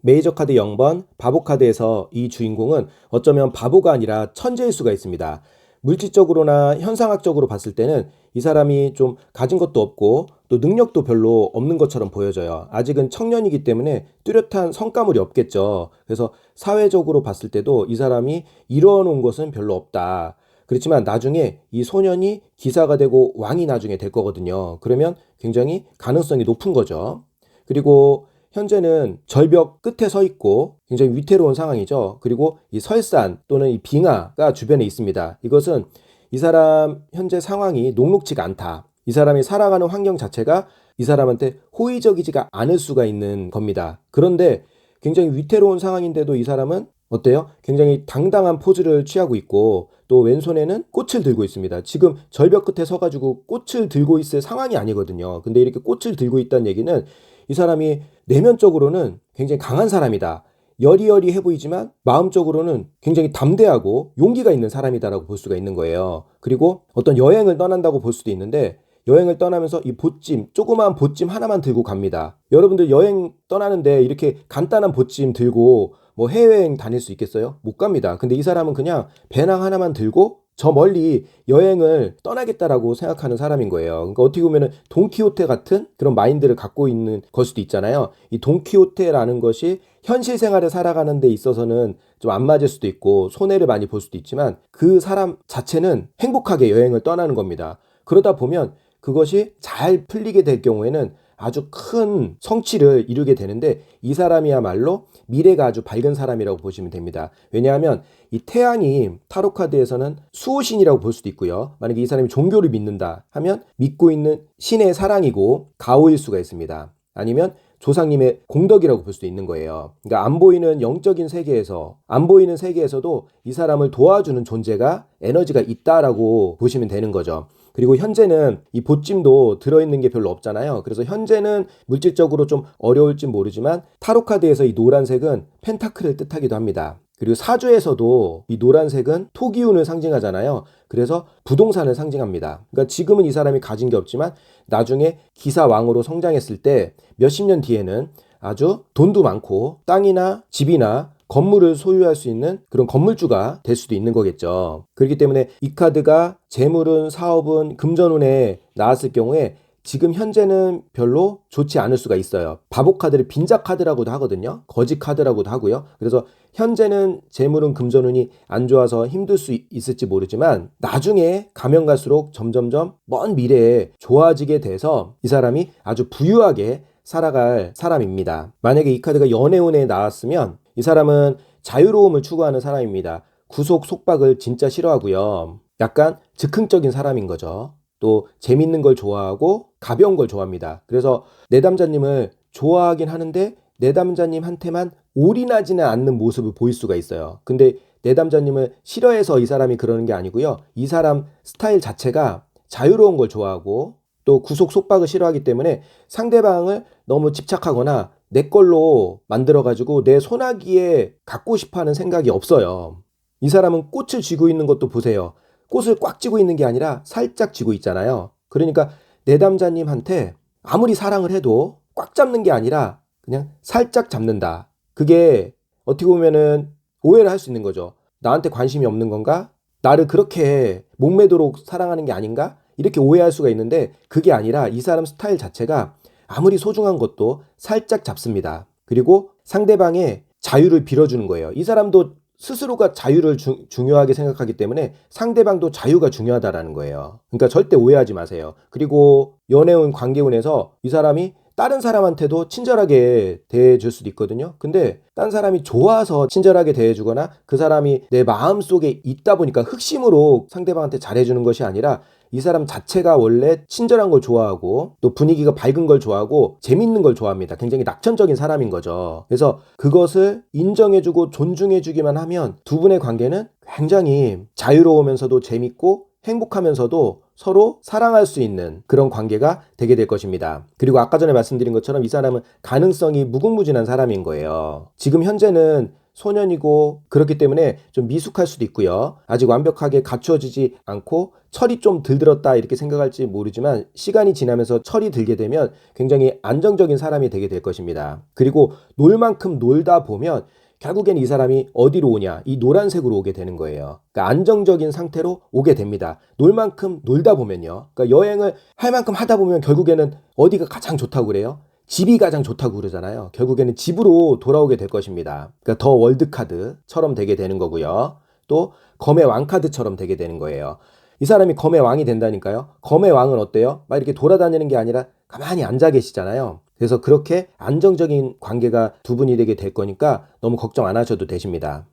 메이저 카드 0번 바보 카드에서 이 주인공은 어쩌면 바보가 아니라 천재일 수가 있습니다. 물질적으로나 현상학적으로 봤을 때는 이 사람이 좀 가진 것도 없고 또 능력도 별로 없는 것처럼 보여져요. 아직은 청년이기 때문에 뚜렷한 성과물이 없겠죠. 그래서 사회적으로 봤을 때도 이 사람이 이뤄놓은 것은 별로 없다. 그렇지만 나중에 이 소년이 기사가 되고 왕이 나중에 될 거거든요. 그러면 굉장히 가능성이 높은 거죠. 그리고 현재는 절벽 끝에 서 있고 굉장히 위태로운 상황이죠. 그리고 이 설산 또는 이 빙하가 주변에 있습니다. 이것은 이 사람 현재 상황이 녹록지가 않다. 이 사람이 살아가는 환경 자체가 이 사람한테 호의적이지가 않을 수가 있는 겁니다. 그런데 굉장히 위태로운 상황인데도 이 사람은 어때요? 굉장히 당당한 포즈를 취하고 있고 또 왼손에는 꽃을 들고 있습니다. 지금 절벽 끝에 서가지고 꽃을 들고 있을 상황이 아니거든요. 근데 이렇게 꽃을 들고 있다는 얘기는 이 사람이 내면적으로는 굉장히 강한 사람이다. 여리여리해 보이지만 마음적으로는 굉장히 담대하고 용기가 있는 사람이다라고 볼 수가 있는 거예요. 그리고 어떤 여행을 떠난다고 볼 수도 있는데 여행을 떠나면서 이 보찜, 조그마한 보찜 하나만 들고 갑니다. 여러분들 여행 떠나는데 이렇게 간단한 보찜 들고 뭐 해외여행 다닐 수 있겠어요? 못 갑니다. 근데 이 사람은 그냥 배낭 하나만 들고 저 멀리 여행을 떠나겠다라고 생각하는 사람인 거예요. 그러니까 어떻게 보면은 돈키호테 같은 그런 마인드를 갖고 있는 걸 수도 있잖아요. 이 돈키호테라는 것이 현실 생활을 살아가는 데 있어서는 좀 안 맞을 수도 있고 손해를 많이 볼 수도 있지만 그 사람 자체는 행복하게 여행을 떠나는 겁니다. 그러다 보면 그것이 잘 풀리게 될 경우에는 아주 큰 성취를 이루게 되는데 이 사람이야말로 미래가 아주 밝은 사람이라고 보시면 됩니다. 왜냐하면 이 태양이 타로 카드에서는 수호신이라고 볼 수도 있고요. 만약에 이 사람이 종교를 믿는다 하면 믿고 있는 신의 사랑이고 가오일 수가 있습니다. 아니면 조상님의 공덕이라고 볼 수도 있는 거예요. 그러니까 안 보이는 영적인 세계에서 안 보이는 세계에서도 이 사람을 도와주는 존재가 에너지가 있다라고 보시면 되는 거죠. 그리고 현재는 이 보찜도 들어있는 게 별로 없잖아요. 그래서 현재는 물질적으로 좀 어려울지 모르지만 타로카드에서 이 노란색은 펜타클을 뜻하기도 합니다. 그리고 사주에서도 이 노란색은 토기운을 상징하잖아요. 그래서 부동산을 상징합니다. 그러니까 지금은 이 사람이 가진 게 없지만 나중에 기사왕으로 성장했을 때 몇십 년 뒤에는 아주 돈도 많고 땅이나 집이나 건물을 소유할 수 있는 그런 건물주가 될 수도 있는 거겠죠. 그렇기 때문에 이 카드가 재물은 사업은 금전운에 나왔을 경우에 지금 현재는 별로 좋지 않을 수가 있어요. 바보 카드를 빈자 카드라고도 하거든요. 거지 카드라고도 하고요. 그래서 현재는 재물은 금전운이 안 좋아서 힘들 수 있을지 모르지만 나중에 가면 갈수록 점점점 먼 미래에 좋아지게 돼서 이 사람이 아주 부유하게 살아갈 사람입니다. 만약에 이 카드가 연애운에 나왔으면 이 사람은 자유로움을 추구하는 사람입니다. 구속, 속박을 진짜 싫어하고요. 약간 즉흥적인 사람인 거죠. 또 재밌는 걸 좋아하고 가벼운 걸 좋아합니다. 그래서 내담자님을 좋아하긴 하는데 내담자님한테만 올인하지는 않는 모습을 보일 수가 있어요. 근데 내담자님을 싫어해서 이 사람이 그러는 게 아니고요. 이 사람 스타일 자체가 자유로운 걸 좋아하고 또 구속, 속박을 싫어하기 때문에 상대방을 너무 집착하거나 내 걸로 만들어가지고 내 손아귀에 갖고 싶어하는 생각이 없어요. 이 사람은 꽃을 쥐고 있는 것도 보세요. 꽃을 꽉 쥐고 있는 게 아니라 살짝 쥐고 있잖아요. 그러니까 내담자님한테 아무리 사랑을 해도 꽉 잡는 게 아니라 그냥 살짝 잡는다. 그게 어떻게 보면은 오해를 할 수 있는 거죠. 나한테 관심이 없는 건가? 나를 그렇게 목매도록 사랑하는 게 아닌가? 이렇게 오해할 수가 있는데 그게 아니라 이 사람 스타일 자체가 아무리 소중한 것도 살짝 잡습니다. 그리고 상대방의 자유를 빌어주는 거예요. 이 사람도 스스로가 자유를 중요하게 생각하기 때문에 상대방도 자유가 중요하다라는 거예요. 그러니까 절대 오해하지 마세요. 그리고 연애운, 관계운에서 이 사람이 다른 사람한테도 친절하게 대해줄 수도 있거든요. 근데 딴 사람이 좋아서 친절하게 대해주거나 그 사람이 내 마음속에 있다 보니까 흑심으로 상대방한테 잘해주는 것이 아니라 이 사람 자체가 원래 친절한 걸 좋아하고 또 분위기가 밝은 걸 좋아하고 재밌는 걸 좋아합니다. 굉장히 낙천적인 사람인 거죠. 그래서 그것을 인정해주고 존중해주기만 하면 두 분의 관계는 굉장히 자유로우면서도 재밌고 행복하면서도 서로 사랑할 수 있는 그런 관계가 되게 될 것입니다. 그리고 아까 전에 말씀드린 것처럼 이 사람은 가능성이 무궁무진한 사람인 거예요. 지금 현재는 소년이고 그렇기 때문에 좀 미숙할 수도 있고요. 아직 완벽하게 갖추어지지 않고 철이 좀 들들었다 이렇게 생각할지 모르지만 시간이 지나면서 철이 들게 되면 굉장히 안정적인 사람이 되게 될 것입니다. 그리고 놀 만큼 놀다 보면 결국엔 이 사람이 어디로 오냐? 이 노란색으로 오게 되는 거예요. 그러니까 안정적인 상태로 오게 됩니다. 놀 만큼 놀다 보면요. 그러니까 여행을 할 만큼 하다 보면 결국에는 어디가 가장 좋다고 그래요? 집이 가장 좋다고 그러잖아요. 결국에는 집으로 돌아오게 될 것입니다. 그러니까 더 월드카드처럼 되게 되는 거고요. 또 검의 왕카드처럼 되게 되는 거예요. 이 사람이 검의 왕이 된다니까요. 검의 왕은 어때요? 막 이렇게 돌아다니는 게 아니라 가만히 앉아 계시잖아요. 그래서 그렇게 안정적인 관계가 두 분이 되게 될 거니까 너무 걱정 안 하셔도 되십니다.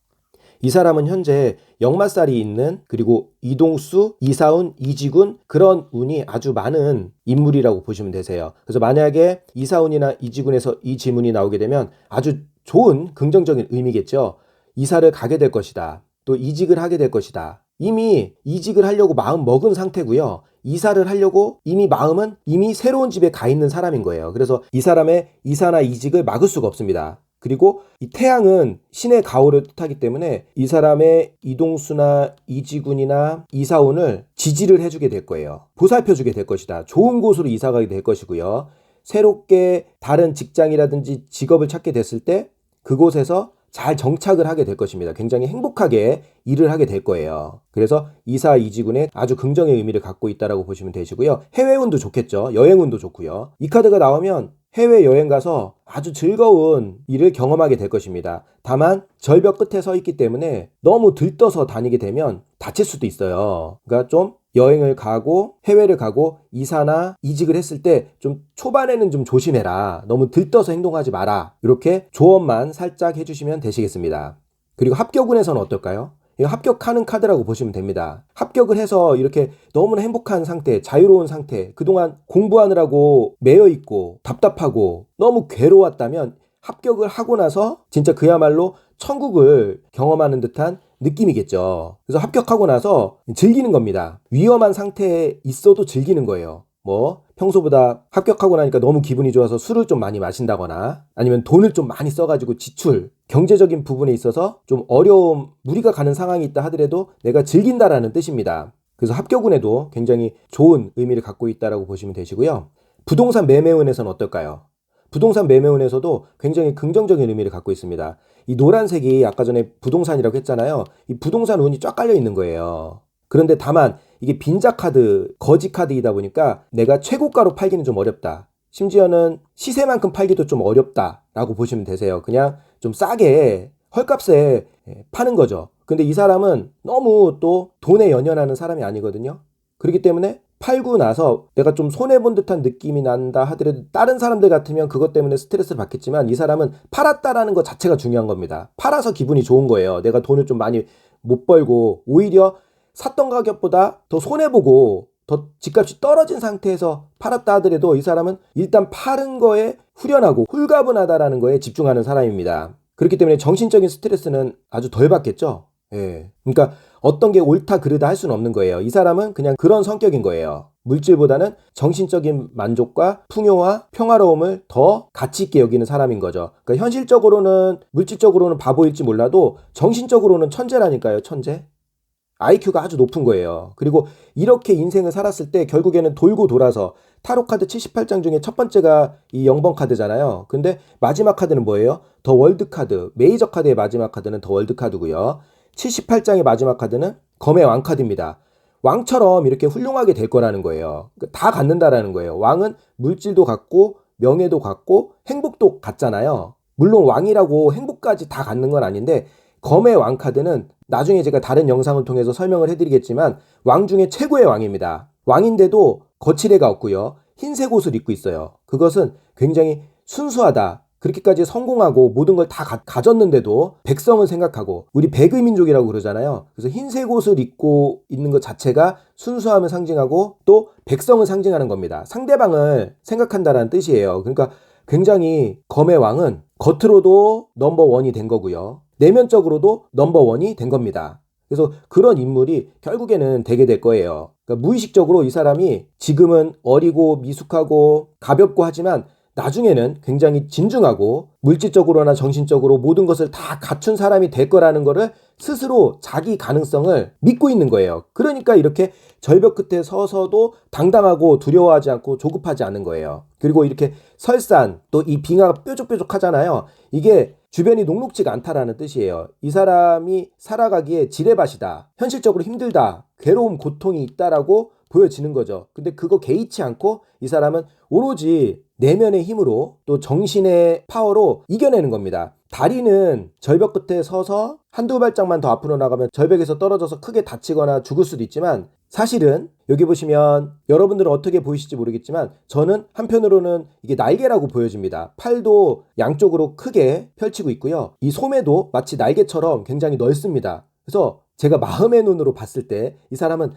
이 사람은 현재 역마살이 있는 그리고 이동수, 이사운, 이지군 그런 운이 아주 많은 인물이라고 보시면 되세요. 그래서 만약에 이사운이나 이지군에서 이 지문이 나오게 되면 아주 좋은 긍정적인 의미겠죠. 이사를 가게 될 것이다. 또 이직을 하게 될 것이다. 이미 이직을 하려고 마음 먹은 상태고요. 이사를 하려고 마음은 이미 새로운 집에 가 있는 사람인 거예요. 그래서 이 사람의 이사나 이직을 막을 수가 없습니다. 그리고 이 태양은 신의 가호를 뜻하기 때문에 이 사람의 이동수나 이지군이나 이사운을 지지를 해주게 될 거예요. 보살펴주게 될 것이다. 좋은 곳으로 이사가게 될 것이고요. 새롭게 다른 직장이라든지 직업을 찾게 됐을 때 그곳에서 잘 정착을 하게 될 것입니다. 굉장히 행복하게 일을 하게 될 거예요. 그래서 이사 이지군에 아주 긍정의 의미를 갖고 있다라고 보시면 되시고요. 해외운도 좋겠죠. 여행운도 좋고요. 이 카드가 나오면 해외여행 가서 아주 즐거운 일을 경험하게 될 것입니다. 다만 절벽 끝에 서 있기 때문에 너무 들떠서 다니게 되면 다칠 수도 있어요. 그러니까 좀 여행을 가고 해외를 가고 이사나 이직을 했을 때 좀 초반에는 좀 조심해라. 너무 들떠서 행동하지 마라. 이렇게 조언만 살짝 해주시면 되시겠습니다. 그리고 합격운에서는 어떨까요? 이거 합격하는 카드라고 보시면 됩니다. 합격을 해서 이렇게 너무나 행복한 상태, 자유로운 상태, 그동안 공부하느라고 매여있고 답답하고 너무 괴로웠다면 합격을 하고 나서 진짜 그야말로 천국을 경험하는 듯한 느낌이겠죠. 그래서 합격하고 나서 즐기는 겁니다. 위험한 상태에 있어도 즐기는 거예요. 뭐 평소보다 합격하고 나니까 너무 기분이 좋아서 술을 좀 많이 마신다거나 아니면 돈을 좀 많이 써가지고 지출, 경제적인 부분에 있어서 좀 어려움, 무리가 가는 상황이 있다 하더라도 내가 즐긴다라는 뜻입니다. 그래서 합격운에도 굉장히 좋은 의미를 갖고 있다라고 보시면 되시고요. 부동산 매매운에서는 어떨까요? 부동산 매매운에서도 굉장히 긍정적인 의미를 갖고 있습니다. 이 노란색이 아까 전에 부동산이라고 했잖아요. 이 부동산 운이 쫙 깔려 있는 거예요. 그런데 다만 이게 빈자 카드, 거지 카드이다 보니까 내가 최고가로 팔기는 좀 어렵다. 심지어는 시세만큼 팔기도 좀 어렵다라고 보시면 되세요. 그냥 좀 싸게 헐값에 파는 거죠. 근데 이 사람은 너무 또 돈에 연연하는 사람이 아니거든요. 그렇기 때문에 팔고 나서 내가 좀 손해본 듯한 느낌이 난다 하더라도 다른 사람들 같으면 그것 때문에 스트레스를 받겠지만 이 사람은 팔았다라는 것 자체가 중요한 겁니다. 팔아서 기분이 좋은 거예요. 내가 돈을 좀 많이 못 벌고 오히려 샀던 가격보다 더 손해보고 더 집값이 떨어진 상태에서 팔았다 하더라도 이 사람은 일단 파는 거에 후련하고 홀가분하다라는 거에 집중하는 사람입니다. 그렇기 때문에 정신적인 스트레스는 아주 덜 받겠죠. 예. 그러니까 어떤 게 옳다 그르다 할 수는 없는 거예요. 이 사람은 그냥 그런 성격인 거예요. 물질보다는 정신적인 만족과 풍요와 평화로움을 더 가치 있게 여기는 사람인 거죠. 그러니까 현실적으로는 물질적으로는 바보일지 몰라도 정신적으로는 천재라니까요. 천재. IQ가 아주 높은 거예요. 그리고 이렇게 인생을 살았을 때 결국에는 돌고 돌아서 타로카드 78장 중에 첫 번째가 이 0번 카드잖아요. 근데 마지막 카드는 뭐예요? 더 월드 카드. 메이저 카드의 마지막 카드는 더 월드 카드고요. 78장의 마지막 카드는 검의 왕 카드입니다. 왕처럼 이렇게 훌륭하게 될 거라는 거예요. 다 갖는다라는 거예요. 왕은 물질도 갖고 명예도 갖고 행복도 갖잖아요. 물론 왕이라고 행복까지 다 갖는 건 아닌데 검의 왕 카드는 나중에 제가 다른 영상을 통해서 설명을 해드리겠지만 왕 중에 최고의 왕입니다. 왕인데도 거칠애가 없고요. 흰색 옷을 입고 있어요. 그것은 굉장히 순수하다. 그렇게까지 성공하고 모든 걸 다 가졌는데도 백성을 생각하고 우리 백의민족이라고 그러잖아요. 그래서 흰색 옷을 입고 있는 것 자체가 순수함을 상징하고 또 백성을 상징하는 겁니다. 상대방을 생각한다는 뜻이에요. 그러니까 굉장히 검의 왕은 겉으로도 넘버원이 된 거고요. 내면적으로도 넘버원이 된 겁니다. 그래서 그런 인물이 결국에는 되게 될 거예요. 그러니까 무의식적으로 이 사람이 지금은 어리고 미숙하고 가볍고 하지만 나중에는 굉장히 진중하고 물질적으로나 정신적으로 모든 것을 다 갖춘 사람이 될 거라는 거를 스스로 자기 가능성을 믿고 있는 거예요. 그러니까 이렇게 절벽 끝에 서서도 당당하고 두려워하지 않고 조급하지 않는 거예요. 그리고 이렇게 설산, 또 이 빙하가 뾰족뾰족하잖아요. 이게 주변이 녹록지가 않다라는 뜻이에요. 이 사람이 살아가기에 지뢰밭이다, 현실적으로 힘들다, 괴로움, 고통이 있다라고 보여지는 거죠. 근데 그거 개의치 않고 이 사람은 오로지 내면의 힘으로 또 정신의 파워로 이겨내는 겁니다. 다리는 절벽 끝에 서서 한두 발짝만 더 앞으로 나가면 절벽에서 떨어져서 크게 다치거나 죽을 수도 있지만, 사실은 여기 보시면 여러분들은 어떻게 보이실지 모르겠지만 저는 한편으로는 이게 날개라고 보여집니다. 팔도 양쪽으로 크게 펼치고 있고요. 이 소매도 마치 날개처럼 굉장히 넓습니다. 그래서 제가 마음의 눈으로 봤을 때 이 사람은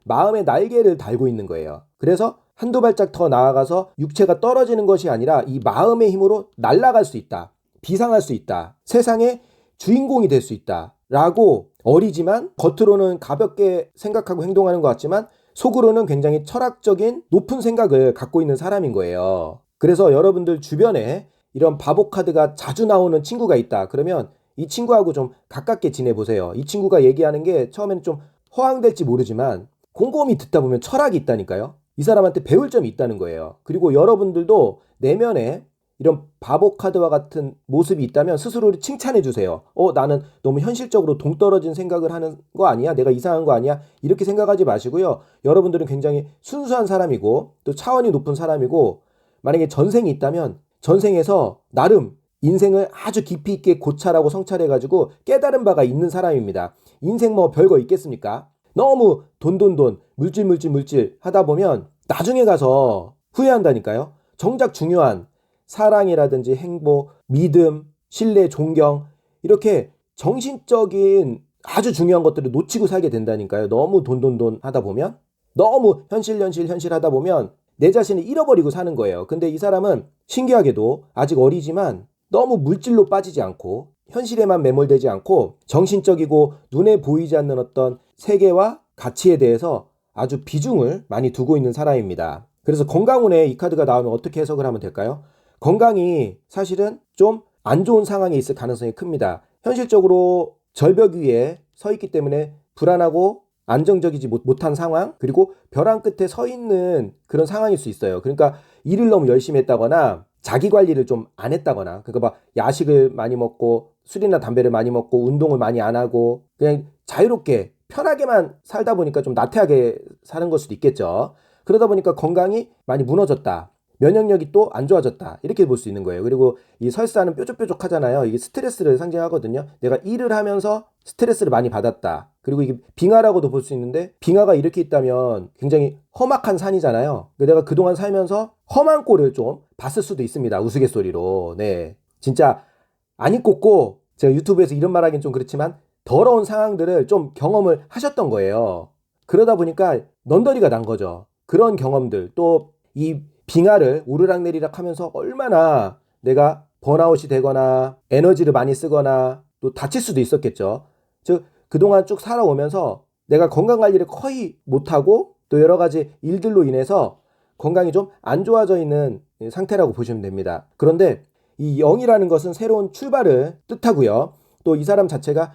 마음의 날개를 달고 있는 거예요. 그래서 한두 발짝 더 나아가서 육체가 떨어지는 것이 아니라 이 마음의 힘으로 날아갈 수 있다, 비상할 수 있다, 세상의 주인공이 될 수 있다 라고, 어리지만 겉으로는 가볍게 생각하고 행동하는 것 같지만 속으로는 굉장히 철학적인 높은 생각을 갖고 있는 사람인 거예요. 그래서 여러분들 주변에 이런 바보 카드가 자주 나오는 친구가 있다 그러면 이 친구하고 좀 가깝게 지내보세요. 이 친구가 얘기하는 게 처음에는 좀 허황될지 모르지만 곰곰이 듣다 보면 철학이 있다니까요. 이 사람한테 배울 점이 있다는 거예요. 그리고 여러분들도 내면에 이런 바보 카드와 같은 모습이 있다면 스스로를 칭찬해 주세요. 나는 너무 현실적으로 동떨어진 생각을 하는 거 아니야? 내가 이상한 거 아니야? 이렇게 생각하지 마시고요. 여러분들은 굉장히 순수한 사람이고 또 차원이 높은 사람이고, 만약에 전생이 있다면 전생에서 나름 인생을 아주 깊이 있게 고찰하고 성찰해가지고 깨달은 바가 있는 사람입니다. 인생 뭐 별거 있겠습니까? 너무 돈 물질 하다 보면 나중에 가서 후회한다니까요. 정작 중요한 사랑이라든지 행복, 믿음, 신뢰, 존경, 이렇게 정신적인 아주 중요한 것들을 놓치고 살게 된다니까요. 너무 돈 하다 보면, 너무 현실 하다 보면 내 자신을 잃어버리고 사는 거예요. 근데 이 사람은 신기하게도 아직 어리지만 너무 물질로 빠지지 않고 현실에만 매몰되지 않고 정신적이고 눈에 보이지 않는 어떤 세계와 가치에 대해서 아주 비중을 많이 두고 있는 사람입니다. 그래서 건강운에 이 카드가 나오면 어떻게 해석을 하면 될까요? 건강이 사실은 좀 안 좋은 상황에 있을 가능성이 큽니다. 현실적으로 절벽 위에 서 있기 때문에 불안하고 안정적이지 못한 상황, 그리고 벼랑 끝에 서 있는 그런 상황일 수 있어요. 그러니까 일을 너무 열심히 했다거나 자기 관리를 좀 안 했다거나, 그러니까 막 야식을 많이 먹고 술이나 담배를 많이 먹고 운동을 많이 안 하고 그냥 자유롭게 편하게만 살다 보니까 좀 나태하게 사는 걸 수도 있겠죠. 그러다 보니까 건강이 많이 무너졌다, 면역력이 또 안 좋아졌다, 이렇게 볼 수 있는 거예요. 그리고 이 설사는 뾰족뾰족하잖아요. 이게 스트레스를 상징하거든요. 내가 일을 하면서 스트레스를 많이 받았다. 그리고 이게 빙하라고도 볼 수 있는데, 빙하가 이렇게 있다면 굉장히 험악한 산이잖아요. 내가 그동안 살면서 험한 꼴을 좀 봤을 수도 있습니다. 우스갯소리로. 네, 진짜 아니 꼽고, 제가 유튜브에서 이런 말 하긴 좀 그렇지만 더러운 상황들을 좀 경험을 하셨던 거예요. 그러다 보니까 넌더리가 난 거죠. 그런 경험들, 또 이 빙하를 오르락내리락 하면서 얼마나 내가 번아웃이 되거나 에너지를 많이 쓰거나 또 다칠 수도 있었겠죠. 즉 그동안 쭉 살아오면서 내가 건강관리를 거의 못하고 또 여러 가지 일들로 인해서 건강이 좀 안 좋아져 있는 상태라고 보시면 됩니다. 그런데 이 영이라는 것은 새로운 출발을 뜻하고요. 또 이 사람 자체가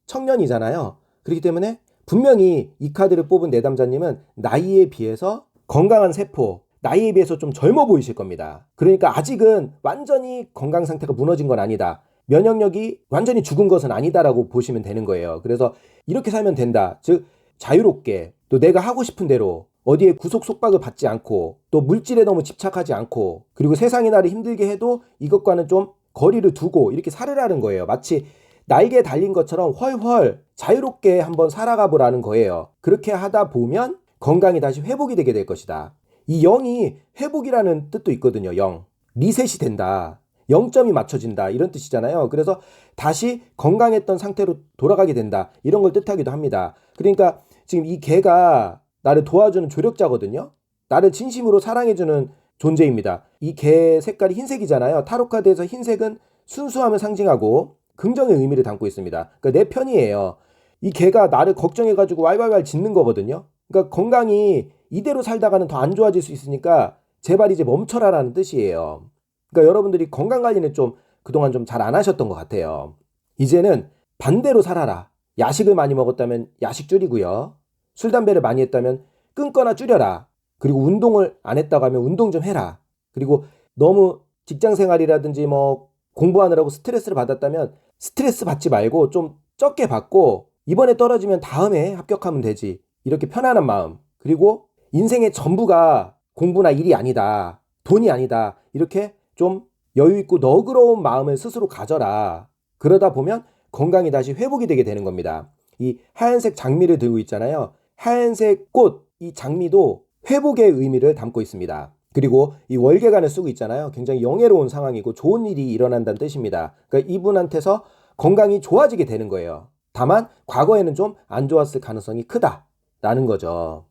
청년이잖아요. 그렇기 때문에 분명히 이 카드를 뽑은 내담자님은 나이에 비해서 건강한 세포, 나이에 비해서 좀 젊어 보이실 겁니다. 그러니까 아직은 완전히 건강 상태가 무너진 건 아니다, 면역력이 완전히 죽은 것은 아니다라고 보시면 되는 거예요. 그래서 이렇게 살면 된다. 즉 자유롭게, 또 내가 하고 싶은 대로 어디에 구속 속박을 받지 않고, 또 물질에 너무 집착하지 않고, 그리고 세상이 나를 힘들게 해도 이것과는 좀 거리를 두고 이렇게 살으라는 거예요. 마치 날개에 달린 것처럼 훨훨 자유롭게 한번 살아가 보라는 거예요. 그렇게 하다 보면 건강이 다시 회복이 되게 될 것이다. 이 영이 회복이라는 뜻도 있거든요. 영, 리셋이 된다, 0점이 맞춰진다, 이런 뜻이잖아요. 그래서 다시 건강했던 상태로 돌아가게 된다, 이런 걸 뜻하기도 합니다. 그러니까 지금 이 개가 나를 도와주는 조력자거든요. 나를 진심으로 사랑해주는 존재입니다. 이 개 색깔이 흰색이잖아요. 타로카드에서 흰색은 순수함을 상징하고 긍정의 의미를 담고 있습니다. 그러니까 내 편이에요. 이 개가 나를 걱정해가지고 왈왈왈 짖는 거거든요. 그러니까 건강이 이대로 살다가는 더 안 좋아질 수 있으니까 제발 이제 멈춰라라는 뜻이에요. 그러니까 여러분들이 건강관리는 좀 그동안 좀 잘 안 하셨던 것 같아요. 이제는 반대로 살아라. 야식을 많이 먹었다면 야식 줄이고요. 술, 담배를 많이 했다면 끊거나 줄여라. 그리고 운동을 안 했다고 하면 운동 좀 해라. 그리고 너무 직장 생활이라든지 뭐 공부하느라고 스트레스를 받았다면 스트레스 받지 말고 좀 적게 받고 이번에 떨어지면 다음에 합격하면 되지. 이렇게 편안한 마음. 그리고 인생의 전부가 공부나 일이 아니다. 돈이 아니다. 이렇게 좀 여유 있고 너그러운 마음을 스스로 가져라. 그러다 보면 건강이 다시 회복이 되게 되는 겁니다. 이 하얀색 장미를 들고 있잖아요. 하얀색 꽃, 이 장미도 회복의 의미를 담고 있습니다. 그리고 이 월계관을 쓰고 있잖아요. 굉장히 영예로운 상황이고 좋은 일이 일어난다는 뜻입니다. 그러니까 이분한테서 건강이 좋아지게 되는 거예요. 다만 과거에는 좀 안 좋았을 가능성이 크다라는 거죠.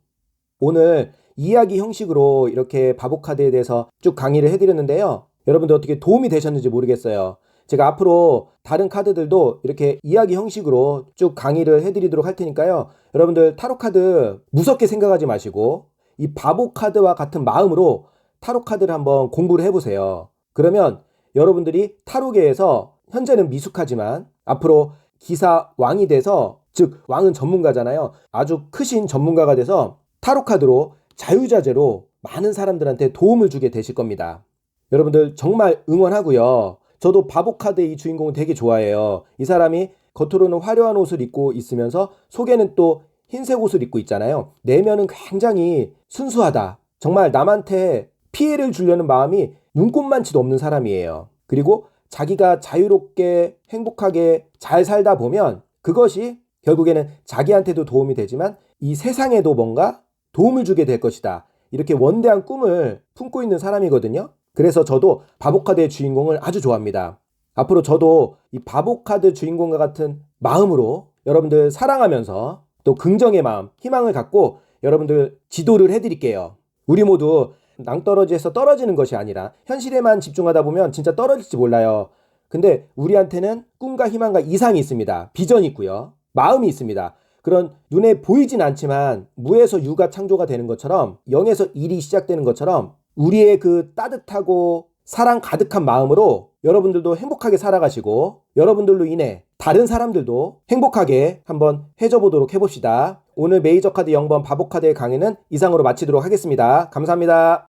오늘 이야기 형식으로 이렇게 바보카드에 대해서 쭉 강의를 해드렸는데요. 여러분들 어떻게 도움이 되셨는지 모르겠어요. 제가 앞으로 다른 카드들도 이렇게 이야기 형식으로 쭉 강의를 해드리도록 할 테니까요. 여러분들 타로카드 무섭게 생각하지 마시고 이 바보카드와 같은 마음으로 타로카드를 한번 공부를 해보세요. 그러면 여러분들이 타로계에서 현재는 미숙하지만 앞으로 기사 왕이 돼서, 즉 왕은 전문가잖아요. 아주 크신 전문가가 돼서 타로카드로 자유자재로 많은 사람들한테 도움을 주게 되실 겁니다. 여러분들 정말 응원하고요. 저도 바보카드의 이 주인공을 되게 좋아해요. 이 사람이 겉으로는 화려한 옷을 입고 있으면서 속에는 또 흰색 옷을 입고 있잖아요. 내면은 굉장히 순수하다. 정말 남한테 피해를 주려는 마음이 눈꼽만치도 없는 사람이에요. 그리고 자기가 자유롭게 행복하게 잘 살다 보면 그것이 결국에는 자기한테도 도움이 되지만 이 세상에도 뭔가 도움을 주게 될 것이다. 이렇게 원대한 꿈을 품고 있는 사람이거든요. 그래서 저도 바보카드의 주인공을 아주 좋아합니다. 앞으로 저도 이 바보카드 주인공과 같은 마음으로 여러분들 사랑하면서 또 긍정의 마음, 희망을 갖고 여러분들 지도를 해드릴게요. 우리 모두 낭떠러지에서 떨어지는 것이 아니라 현실에만 집중하다 보면 진짜 떨어질지 몰라요. 근데 우리한테는 꿈과 희망과 이상이 있습니다. 비전이 있고요. 마음이 있습니다. 그런 눈에 보이진 않지만 무에서 유가 창조가 되는 것처럼, 영에서 일이 시작되는 것처럼 우리의 그 따뜻하고 사랑 가득한 마음으로 여러분들도 행복하게 살아가시고 여러분들로 인해 다른 사람들도 행복하게 한번 해줘 보도록 해봅시다. 오늘 메이저 카드 0번 바보카드의 강의는 이상으로 마치도록 하겠습니다. 감사합니다.